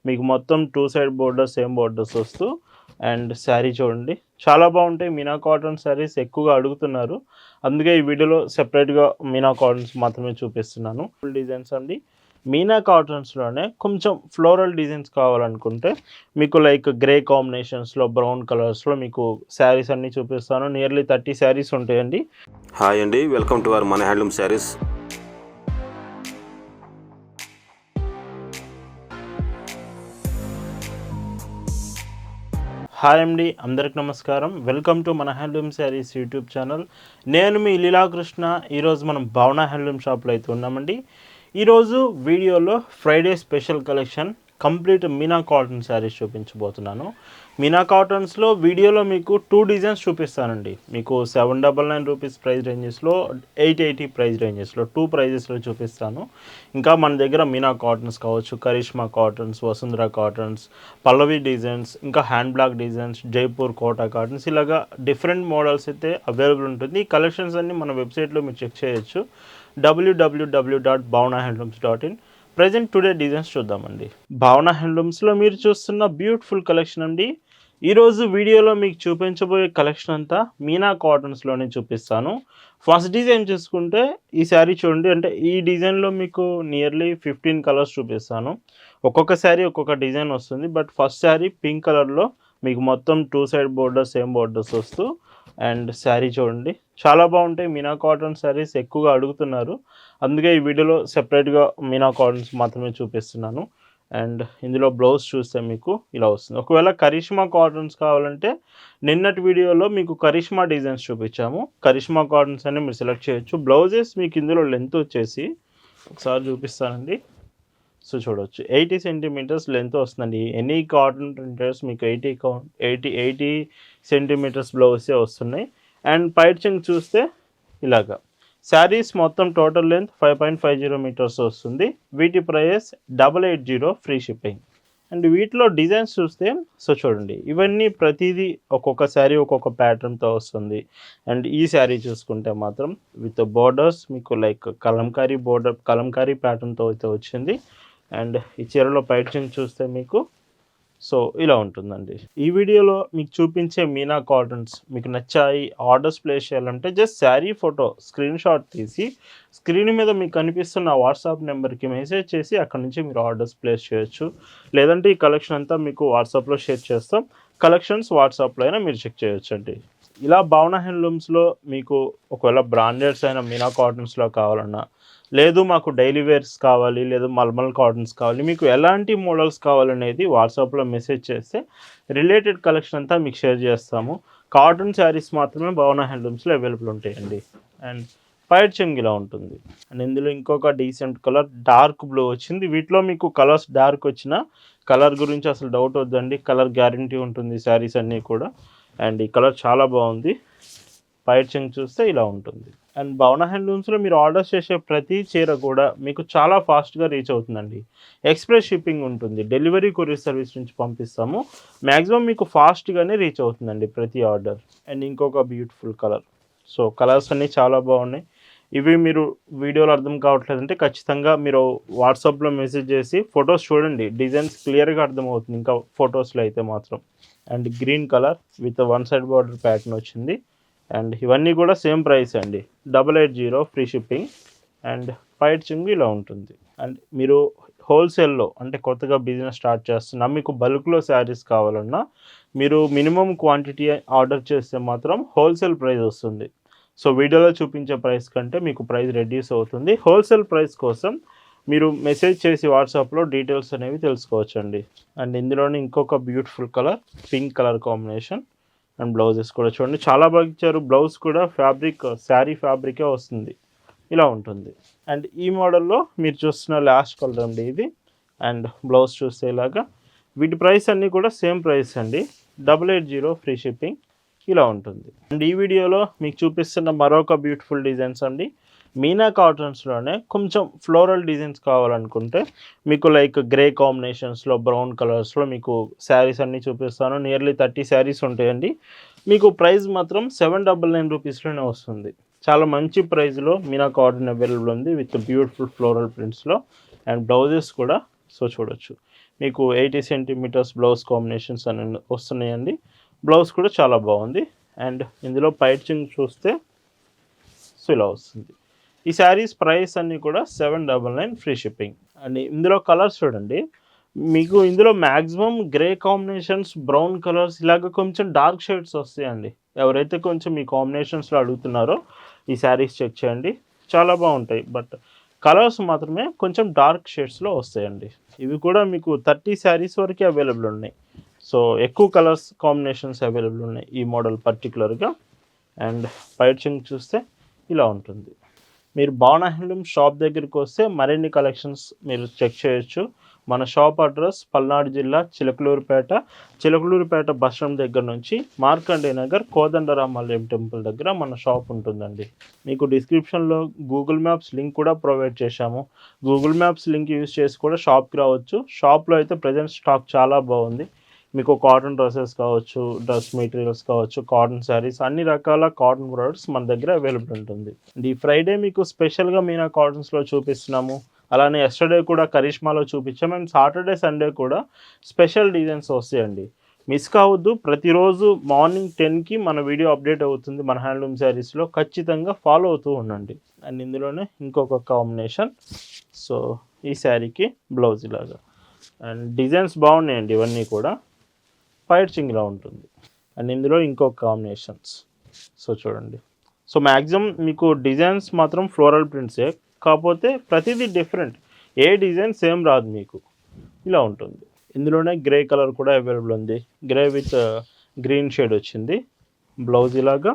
మీకు మొత్తం 2 side borders same borders వస్తూ అండ్ శారీ చూడండి చాలా బాగుంటాయి. మీనా కాటన్ శారీస్ ఎక్కువగా అడుగుతున్నారు. అందుకే ఈ వీడియోలో సెపరేట్‌గా మీనా కాటన్స్ మాత్రమే చూపిస్తున్నాను. ఫుల్ డిజైన్స్ అండి. మీనా కాటన్స్‌లోనే కొంచెం ఫ్లోరల్ డిజైన్స్ కావాలనుకుంటే మీకు లైక్ గ్రే కాంబినేషన్స్‌లో, బ్రౌన్ కలర్స్‌లో మీకు శారీస్ అన్నీ చూపిస్తాను. నియర్లీ 30 శారీస్ ఉంటాయండి. హాయ్ అండి, వెల్కమ్ టు అవర్ మన హ్యాండ్లూమ్ శారీస్. హాయ్ అండి, అందరికి నమస్కారం. వెల్కమ్ టు మన హ్యాండ్లూమ్ శారీస్ యూట్యూబ్ ఛానల్. నేను మీ లీలాకృష్ణ. ఈరోజు మనం భావన హ్యాండ్లూమ్ షాప్లో అయితే ఉన్నామండి. ఈరోజు వీడియోలో Friday special collection complete Meena cotton saris చూపించబోతున్నాను. మీనా కాటన్స్లో వీడియోలో మీకు 2 డిజైన్స్ చూపిస్తానండి. మీకు 799 రూపీస్ ప్రైస్ రేంజెస్లో, 880 ప్రైస్ రేంజెస్లో 2 ప్రైజెస్లో చూపిస్తాను. ఇంకా మన దగ్గర మీనా కాటన్స్ కావచ్చు, Karishma cottons, Vasundhara cottons, Pallavi designs, ఇంకా hand block designs, Jaipur Kota cottons, ఇలాగా డిఫరెంట్ మోడల్స్ అయితే అవైలబుల్ ఉంటుంది. ఈ కలెక్షన్స్ అన్ని మన వెబ్సైట్లో మీరు చెక్ చేయొచ్చు, www.bhavnahandlooms.in. ప్రజెంట్ టుడే డిజైన్స్ చూద్దామండి. భావన హ్యాండ్లూమ్స్లో మీరు చూస్తున్న బ్యూటిఫుల్ కలెక్షన్ అండి. ఈరోజు వీడియోలో మీకు చూపించబోయే కలెక్షన్ అంతా మీనా కాటన్స్లోనే చూపిస్తాను. ఫస్ట్ డిజైన్ చూసుకుంటే ఈ శారీ చూడండి. అంటే ఈ డిజైన్లో మీకు నియర్లీ 15 కలర్స్ చూపిస్తాను. ఒక్కొక్క శారీ ఒక్కొక్క డిజైన్ వస్తుంది. బట్ ఫస్ట్ శారీ పింక్ కలర్లో మీకు మొత్తం 2 సైడ్ బోర్డర్స్ సేమ్ బోర్డర్స్ వస్తూ అండ్ శారీ చూడండి చాలా బాగుంటాయి. మీనా కాటన్ శారీస్ ఎక్కువగా అడుగుతున్నారు. అందుకే ఈ వీడియోలో సెపరేట్‌గా మీనా కాటన్స్ మాత్రమే చూపిస్తున్నాను. అండ్ ఇందులో బ్లౌజ్ చూస్తే మీకు ఇలా వస్తుంది. ఒకవేళ కరిష్మా కాటన్స్ కావాలంటే నిన్నటి వీడియోలో మీకు కరిష్మా డిజైన్స్ చూపించాము. కరిష్మా కాటన్స్ అని మీరు సెలెక్ట్ చేయొచ్చు. బ్లౌజెస్ మీకు ఇందులో లెంత్ వచ్చేసి ఒకసారి చూపిస్తానండి. సో చూడవచ్చు 80 సెంటీమీటర్స్ లెంత్ వస్తుందండి. ఎనీ కాటన్ ప్రింటర్స్ మీకు 80 సెంటీమీటర్స్ బ్లౌజే వస్తున్నాయి. అండ్ పైచింగ్ చూస్తే ఇలాగా శారీస్ మొత్తం టోటల్ లెంత్ 5.50 మీటర్స్ వస్తుంది. వీటి ప్రైస్ 880 ఫ్రీ షిప్పింగ్. అండ్ వీటిలో డిజైన్స్ చూస్తే సో చూడండి ఇవన్నీ ప్రతిదీ ఒక్కొక్క శారీ ఒక్కొక్క ప్యాటర్న్తో వస్తుంది. అండ్ ఈ శారీ చూసుకుంటే మాత్రం విత్ బోర్డర్స్ మీకు లైక్ కలంకారీ ప్యాటర్న్తో అయితే వచ్చింది. అండ్ ఈ చీరలో పైచింగ్ చూస్తే మీకు సో ఇలా ఉంటుందండి. ఈ వీడియోలో మీకు చూపించే మీనా కాటన్స్ మీకు నచ్చాయి, ఆర్డర్స్ ప్లేస్ చేయాలంటే just sari photo screen shot తీసి స్క్రీన్ మీద మీకు కనిపిస్తున్న వాట్సాప్ నెంబర్కి మెసేజ్ చేసి అక్కడ నుంచి మీరు ఆర్డర్స్ ప్లేస్ చేయొచ్చు. లేదంటే ఈ కలెక్షన్ అంతా మీకు వాట్సాప్లో షేర్ చేస్తాం. కలెక్షన్స్ వాట్సాప్లో అయినా మీరు చెక్ చేయొచ్చు అండి. ఇలా భావన హ్యాండ్లూమ్స్లో మీకు ఒకవేళ బ్రాండెడ్స్ అయిన మీనా కాటన్స్లో కావాలన్నా, లేదు మాకు డైలీ వేర్స్ కావాలి, లేదు మల్మల్ కాటన్స్ కావాలి, మీకు ఎలాంటి మోడల్స్ కావాలనేది వాట్సాప్లో మెసేజ్ చేస్తే రిలేటెడ్ కలెక్షన్ అంతా మీకు షేర్ చేస్తాము. కాటన్ శారీస్ మాత్రమే భావన హ్యాండ్లూమ్స్లో అవైలబుల్ ఉంటాయండి. అండ్ పైట్ చెంగ్ ఇలా ఉంటుంది. అండ్ ఇందులో ఇంకొక డీసెంట్ కలర్ డార్క్ బ్లూ వచ్చింది. వీటిలో మీకు కలర్స్ డార్క్ వచ్చిన కలర్ గురించి అసలు డౌట్ వద్దండి, కలర్ గ్యారంటీ ఉంటుంది శారీస్ అన్నీ కూడా. అండ్ ఈ కలర్ చాలా బాగుంది. పైట్ చెంగ్ చూస్తే ఇలా ఉంటుంది. అండ్ భావన హ్యాండ్లూమ్స్లో మీరు ఆర్డర్ చేసే ప్రతి చీర కూడా మీకు చాలా ఫాస్ట్గా రీచ్ అవుతుందండి. ఎక్స్ప్రెస్ షిప్పింగ్ ఉంటుంది. డెలివరీ కొరియర్ సర్వీస్ నుంచి పంపిస్తాము. మ్యాక్సిమం మీకు ఫాస్ట్గానే రీచ్ అవుతుందండి ప్రతి ఆర్డర్. అండ్ ఇంకొక బ్యూటిఫుల్ కలర్. సో కలర్స్ అన్నీ చాలా బాగున్నాయి. ఇవి మీరు వీడియోలో అర్థం కావట్లేదంటే ఖచ్చితంగా మీరు వాట్సాప్లో మెసేజ్ చేసి ఫొటోస్ చూడండి. డిజైన్స్ క్లియర్గా అర్థమవుతుంది ఇంకా ఫొటోస్లో అయితే మాత్రం. And green colour with 1 side border pattern వచ్చింది. అండ్ ఇవన్నీ కూడా సేమ్ ప్రైస్ అండి, 880 ఫ్రీ షిప్పింగ్. అండ్ పైట్ చింగ్ ఇలా ఉంటుంది. అండ్ మీరు హోల్సేల్లో అంటే కొత్తగా బిజినెస్ స్టార్ట్ చేస్తున్నా, మీకు బల్క్లో శారీస్ కావాలన్నా మీరు మినిమం క్వాంటిటీ ఆర్డర్ చేస్తే మాత్రం హోల్సేల్ ప్రైస్ వస్తుంది. సో వీడియోలో చూపించే ప్రైస్ కంటే మీకు ప్రైస్ రెడ్యూస్ అవుతుంది. హోల్సేల్ ప్రైస్ కోసం మీరు మెసేజ్ చేసి వాట్సాప్లో డీటెయిల్స్ అనేవి తెలుసుకోవచ్చండి. అండ్ ఇందులోనే ఇంకొక beautiful colour pink colour combination. And blouses కూడా చూడండి చాలా బాగా ఇచ్చారు. బ్లౌజ్ కూడా ఫ్యాబ్రిక్ శారీ ఫ్యాబ్రికే వస్తుంది, ఇలా ఉంటుంది. అండ్ ఈ మోడల్లో మీరు చూస్తున్న లాస్ట్ కలర్ అండి ఇది. అండ్ బ్లౌజ్ చూస్తే ఇలాగా. వీటి ప్రైస్ అన్నీ కూడా సేమ్ ప్రైస్ అండి, 880 ఫ్రీ షిప్పింగ్, ఇలా ఉంటుంది. అండ్ ఈ వీడియోలో మీకు చూపిస్తున్న మరొక బ్యూటిఫుల్ డిజైన్స్ అండి. మీనా కాటన్స్లోనే కొంచెం ఫ్లోరల్ డిజైన్స్ కావాలనుకుంటే మీకు లైక్ గ్రే కాంబినేషన్స్లో, బ్రౌన్ కలర్స్లో మీకు శారీస్ అన్నీ చూపిస్తాను. నియర్లీ 30 శారీస్ ఉంటాయండి. మీకు ప్రైస్ మాత్రం 799 రూపీస్లోనే వస్తుంది. చాలా మంచి ప్రైస్లో మీనా కాటన్ అవైలబుల్ ఉంది విత్ బ్యూటిఫుల్ ఫ్లోరల్ ప్రింట్స్లో. అండ్ బ్లౌజెస్ కూడా సో చూడొచ్చు. మీకు 80 సెంటీమీటర్స్ బ్లౌజ్ కాంబినేషన్స్ అని వస్తున్నాయండి. బ్లౌజ్ కూడా చాలా బాగుంది. అండ్ ఇందులో పైచింగ్ చూస్తే సో ఇలా వస్తుంది. ఈ శారీస్ ప్రైస్ అన్నీ కూడా 799 ఫ్రీ షిప్పింగ్. అండ్ ఇందులో కలర్స్ చూడండి, మీకు ఇందులో maximum grey combinations, brown colours ఇలాగ కొంచెం డార్క్ షేడ్స్ వస్తాయండి. ఎవరైతే కొంచెం ఈ కాంబినేషన్స్లో అడుగుతున్నారో ఈ శారీస్ చెక్ చేయండి, చాలా బాగుంటాయి. బట్ కలర్స్ మాత్రమే కొంచెం డార్క్ షేడ్స్లో వస్తాయండి. ఇవి కూడా మీకు 30 శారీస్ వరకు అవైలబుల్ ఉన్నాయి. సో ఎక్కువ కలర్స్ కాంబినేషన్స్ అవైలబుల్ ఉన్నాయి ఈ మోడల్ పర్టికులర్గా. అండ్ పైచింగ్ చూస్తే ఇలా ఉంటుంది. మీరు భావన హ్యాండ్లూమ్ షాప్ దగ్గరికి వస్తే మరిన్ని కలెక్షన్స్ మీరు చెక్ చేయొచ్చు. మన షాప్ అడ్రస్ పల్నాడు జిల్లా చిలకలూరుపేట బస్ స్టాండ్ దగ్గర నుంచి మార్కండే నగర్ కోదండరామాలయం టెంపుల్ దగ్గర మన షాప్ ఉంటుందండి. మీకు డిస్క్రిప్షన్లో గూగుల్ మ్యాప్స్ లింక్ కూడా ప్రొవైడ్ చేశాము. గూగుల్ మ్యాప్స్ లింక్ యూజ్ చేసి కూడా షాప్కి రావచ్చు. షాప్లో అయితే ప్రజెంట్ స్టాక్ చాలా బాగుంది. మీకు కాటన్ డ్రెస్సెస్ కావచ్చు, డ్రెస్ మెటీరియల్స్ కావచ్చు, కాటన్ శారీస్, అన్ని రకాల కాటన్ ప్రోడక్ట్స్ మన దగ్గర అవైలబుల్ ఉంటుంది. ఈ ఫ్రైడే మీకు స్పెషల్గా మీనా కాటన్స్లో చూపిస్తున్నాము. అలానే ఎస్టర్డే కూడా కరిష్మాలో చూపించాము. అండ్ సాటర్డే సండే కూడా స్పెషల్ డిజైన్స్ వస్తాయండి. మిస్ కావద్దు. ప్రతిరోజు మార్నింగ్ 10కి మన వీడియో అప్డేట్ అవుతుంది మన హ్యాండ్లూమ్ శారీస్లో. ఖచ్చితంగా ఫాలో అవుతూ ఉండండి. అండ్ ఇందులోనే ఇంకొక కాంబినేషన్. సో ఈ శారీకి బ్లౌజ్ ఇలాగా. అండ్ డిజైన్స్ బాగున్నాయండి ఇవన్నీ కూడా. పైచింగ్లా ఉంటుంది. అండ్ ఇందులో ఇంకొక కాంబినేషన్స్. సో చూడండి, సో మ్యాక్సిమం మీకు డిజైన్స్ మాత్రం ఫ్లోరల్ ప్రింట్సే, కాకపోతే ప్రతిదీ డిఫరెంట్. ఏ డిజైన్ సేమ్ రాదు మీకు. ఇలా ఉంటుంది. ఇందులోనే గ్రే కలర్ కూడా అవైలబుల్ ఉంది. గ్రే విత్ గ్రీన్ షేడ్ వచ్చింది బ్లౌజ్ ఇలాగా.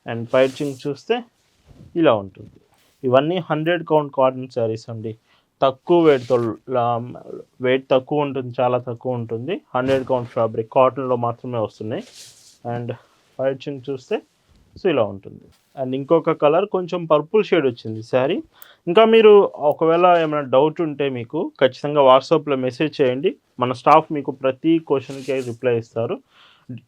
అండ్ పైచింగ్ చూస్తే ఇలా ఉంటుంది. ఇవన్నీ 100 కౌంట్ కాటన్ శారీస్ అండి. తక్కువ వెయిట్ తక్కువ ఉంటుంది, చాలా తక్కువ ఉంటుంది. 100 కౌంట్ ఫ్యాబ్రిక్ కాటన్లో మాత్రమే వస్తున్నాయి. అండ్ పైచింగ్ చూస్తే సో ఇలా ఉంటుంది. అండ్ ఇంకొక కలర్ కొంచెం పర్పుల్ షేడ్ వచ్చింది శారీ. ఇంకా మీరు ఒకవేళ ఏమైనా డౌట్ ఉంటే మీకు ఖచ్చితంగా వాట్సాప్లో మెసేజ్ చేయండి. మన స్టాఫ్ మీకు ప్రతి క్వశ్చన్కి రిప్లై ఇస్తారు.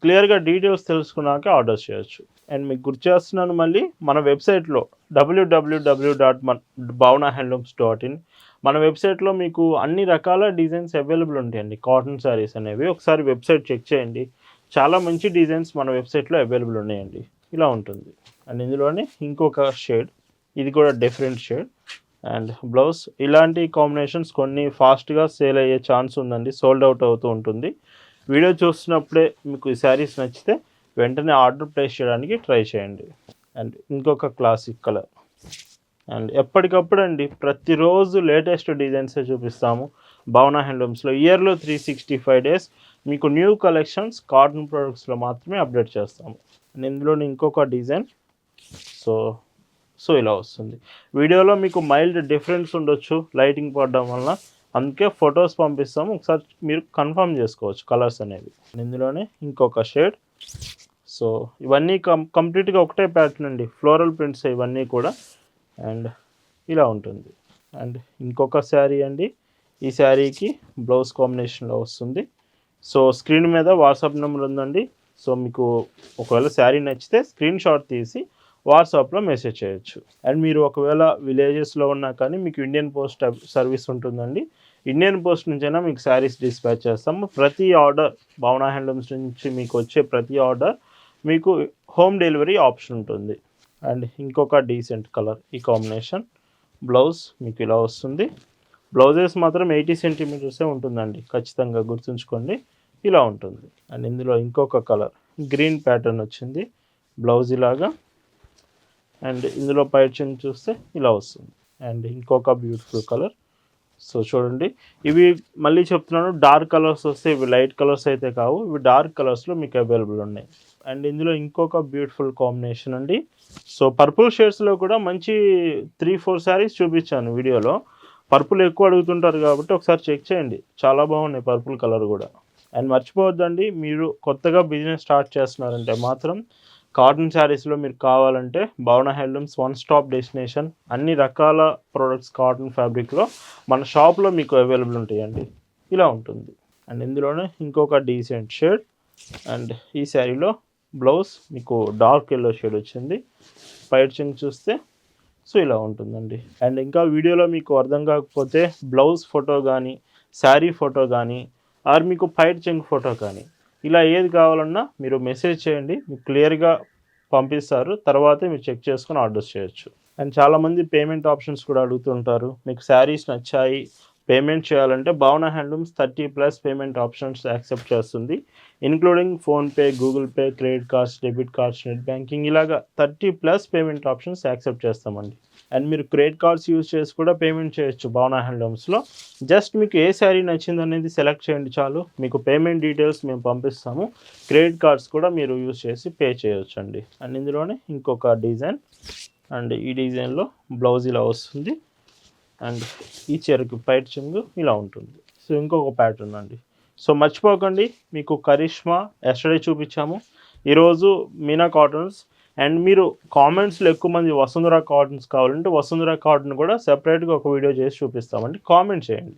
క్లియర్గా డీటెయిల్స్ తెలుసుకున్నాక ఆర్డర్ చేయొచ్చు. అండ్ మీకు గుర్తు చేస్తున్నాను మళ్ళీ, మన వెబ్సైట్లో www.bhavnahandlooms.in మన వెబ్సైట్లో మీకు అన్ని రకాల డిజైన్స్ అవైలబుల్ ఉంటాయండి. కాటన్ శారీస్ అనేవి ఒకసారి వెబ్సైట్ చెక్ చేయండి. చాలా మంచి డిజైన్స్ మన వెబ్సైట్లో అవైలబుల్ ఉన్నాయండి. ఇలా ఉంటుంది. అండ్ ఇందులోనే ఇంకొక షేడ్, ఇది కూడా డిఫరెంట్ షేడ్. అండ్ బ్లౌజ్ ఇలాంటి కాంబినేషన్స్ కొన్ని ఫాస్ట్గా సేల్ అయ్యే ఛాన్స్ ఉందండి, సోల్డ్ అవుట్ అవుతూ ఉంటుంది. వీడియో చూస్తున్నప్పుడే మీకు ఈ శారీస్ నచ్చితే వెంటనే ఆర్డర్ ప్లేస్ చేయడానికి ట్రై చేయండి. అండ్ ఇంకొక క్లాసిక్ కలర్. అండ్ ఎప్పటికప్పుడు అండి ప్రతిరోజు లేటెస్ట్ డిజైన్సే చూపిస్తాము భావన హ్యాండ్లూమ్స్లో. ఇయర్లో 365 days మీకు న్యూ కలెక్షన్స్ కాటన్ ప్రొడక్ట్స్లో మాత్రమే అప్డేట్ చేస్తాము. అండ్ ఇందులో ఇంకొక డిజైన్. సో ఇలా వస్తుంది. వీడియోలో మీకు మైల్డ్ డిఫరెన్స్ ఉండొచ్చు లైటింగ్ పడడం వలన, అందుకే ఫొటోస్ పంపిస్తాము, ఒకసారి మీరు కన్ఫర్మ్ చేసుకోవచ్చు కలర్స్ అనేవి. ఇందులోనే ఇంకొక షేడ్. సో ఇవన్నీ కంప్లీట్గా ఒకటే ప్యాటర్న్ అండి, ఫ్లోరల్ ప్రింట్స్ ఇవన్నీ కూడా. అండ్ ఇలా ఉంటుంది. అండ్ ఇంకొక శారీ అండి, ఈ శారీకి బ్లౌజ్ కాంబినేషన్లో వస్తుంది. సో స్క్రీన్ మీద వాట్సాప్ నెంబర్ ఉందండి. సో మీకు ఒకవేళ శారీ నచ్చితే స్క్రీన్ షాట్ తీసి వాట్సాప్లో మెసేజ్ చేయొచ్చు. అండ్ మీరు ఒకవేళ విలేజెస్లో ఉన్నా కానీ మీకు ఇండియన్ పోస్ట్ సర్వీస్ ఉంటుందండి. ఇండియన్ పోస్ట్ నుంచైనా మీకు శారీస్ డిస్పాచ్ చేస్తాము. ప్రతి ఆర్డర్ భావన హ్యాండ్లూమ్స్ నుంచి మీకు వచ్చే ప్రతి ఆర్డర్ మీకు హోమ్ డెలివరీ ఆప్షన్ ఉంటుంది. అండ్ ఇంకొక డీసెంట్ కలర్ ఈ కాంబినేషన్. బ్లౌజ్ మీకు ఇలా వస్తుంది. బ్లౌజెస్ మాత్రం 80 సెంటీమీటర్సే ఉంటుందండి, ఖచ్చితంగా గుర్తుంచుకోండి. ఇలా ఉంటుంది. అండ్ ఇందులో ఇంకొక కలర్ గ్రీన్ ప్యాటర్న్ వచ్చింది బ్లౌజ్ ఇలాగా. అండ్ ఇందులో పైచింగ్ చూస్తే ఇలా వస్తుంది. అండ్ ఇంకొక బ్యూటిఫుల్ కలర్. సో చూడండి, ఇవి మళ్ళీ చెప్తున్నాను, డార్క్ కలర్స్ వస్తే ఇవి లైట్ కలర్స్ అయితే కావు, ఇవి డార్క్ కలర్స్లో మీకు అవైలబుల్ ఉన్నాయి. అండ్ ఇందులో ఇంకొక బ్యూటిఫుల్ కాంబినేషన్ అండి. సో పర్పుల్ షేడ్స్లో కూడా మంచి 3-4 శారీస్ చూపించాను వీడియోలో. పర్పుల్ ఎక్కువ అడుగుతుంటారు కాబట్టి ఒకసారి చెక్ చేయండి, చాలా బాగున్నాయి పర్పుల్ కలర్ కూడా. అండ్ మర్చిపోవద్దండి, మీరు కొత్తగా బిజినెస్ స్టార్ట్ చేస్తున్నారంటే మాత్రం కాటన్ శారీస్లో మీరు కావాలంటే భావన హ్యాండ్లూమ్స్ వన్ స్టాప్ డెస్టినేషన్. అన్ని రకాల ప్రోడక్ట్స్ కాటన్ ఫ్యాబ్రిక్లో మన షాప్లో మీకు అవైలబుల్ ఉంటాయండి. ఇలా ఉంటుంది. అండ్ ఇందులోనే ఇంకొక డీసెంట్ షేడ్. అండ్ ఈ శారీలో బ్లౌజ్ మీకు డార్క్ ఎల్లో షేడ్ వచ్చింది. పైచింగ్ చూస్తే సో ఇలా ఉంటుందండి. అండ్ ఇంకా వీడియోలో మీకు అర్థం కాకపోతే బ్లౌజ్ ఫోటో కానీ శారీ ఫోటో కానీ ఆర్ మీకు పైట్ చెంగు ఫోటో కానీ ఇలా ఏది కావాలన్నా మీరు మెసేజ్ చేయండి, మీకు క్లియర్గా పంపిస్తారు. తర్వాతే మీరు చెక్ చేసుకొని ఆర్డర్స్ చేయొచ్చు. అండ్ చాలామంది పేమెంట్ ఆప్షన్స్ కూడా అడుగుతుంటారు. మీకు శారీస్ నచ్చాయి, పేమెంట్ చేయాలంటే భావన హ్యాండ్లూమ్స్ 30+ పేమెంట్ ఆప్షన్స్ యాక్సెప్ట్ చేస్తుంది. Including PhonePe, Google pay, credit cards, debit cards, net banking ఇలాగా 30+ పేమెంట్ ఆప్షన్స్ యాక్సెప్ట్ చేస్తామండి. అండ్ మీరు క్రెడిట్ కార్డ్స్ యూజ్ చేసి కూడా పేమెంట్ చేయొచ్చు భావన హ్యాండ్లూమ్స్లో. జస్ట్ మీకు ఏ శారీ నచ్చింది అనేది సెలెక్ట్ చేయండి చాలు, మీకు పేమెంట్ డీటెయిల్స్ మేము పంపిస్తాము. క్రెడిట్ కార్డ్స్ కూడా మీరు యూజ్ చేసి పే చేయొచ్చు అండి. అండ్ ఇందులోనే ఇంకొక డిజైన్, అండ్ ఈ డిజైన్లో బ్లౌజ్ ఇలా వస్తుంది అండ్ ఈ చీరకి పైట్ చెంగు ఇలా ఉంటుంది. సో ఇంకొక ప్యాటర్న్ అండి. సో మర్చిపోకండి, మీకు కరిష్మా ఎస్టర్డే చూపించాము, ఈరోజు మీనా కాటన్స్. అండ్ మీరు కామెంట్స్లో ఎక్కువ మంది వసుంధర కాటన్స్ కావాలంటే వసుంధర కాటన్ కూడా సెపరేట్గా ఒక వీడియో చేసి చూపిస్తామండి, కామెంట్ చేయండి.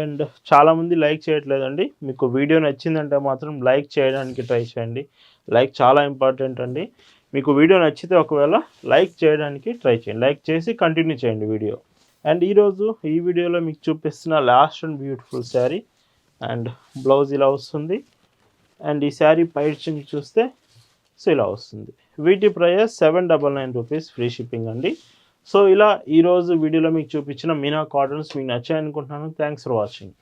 అండ్ చాలామంది లైక్ చేయట్లేదండి. మీకు వీడియో నచ్చిందంటే మాత్రం లైక్ చేయడానికి ట్రై చేయండి. లైక్ చాలా ఇంపార్టెంట్ అండి. మీకు వీడియో నచ్చితే ఒకవేళ లైక్ చేయడానికి ట్రై చేయండి, లైక్ చేసి కంటిన్యూ చేయండి వీడియో. అండ్ ఈరోజు ఈ వీడియోలో మీకు చూపిస్తున్న last and beautiful sari and blouse ఇలా వస్తుంది. అండ్ ఈ శారీ పైట్ చెంగు చూస్తే సో ఇలా వస్తుంది. వీటి ప్రైస్ 799 రూపీస్, ఫ్రీ షిప్పింగ్ అండి. సో ఇలా ఈరోజు వీడియోలో మీకు చూపించిన మీనా కాటన్స్ మీకు నచ్చాయనుకుంటున్నాను. Thanks for watching.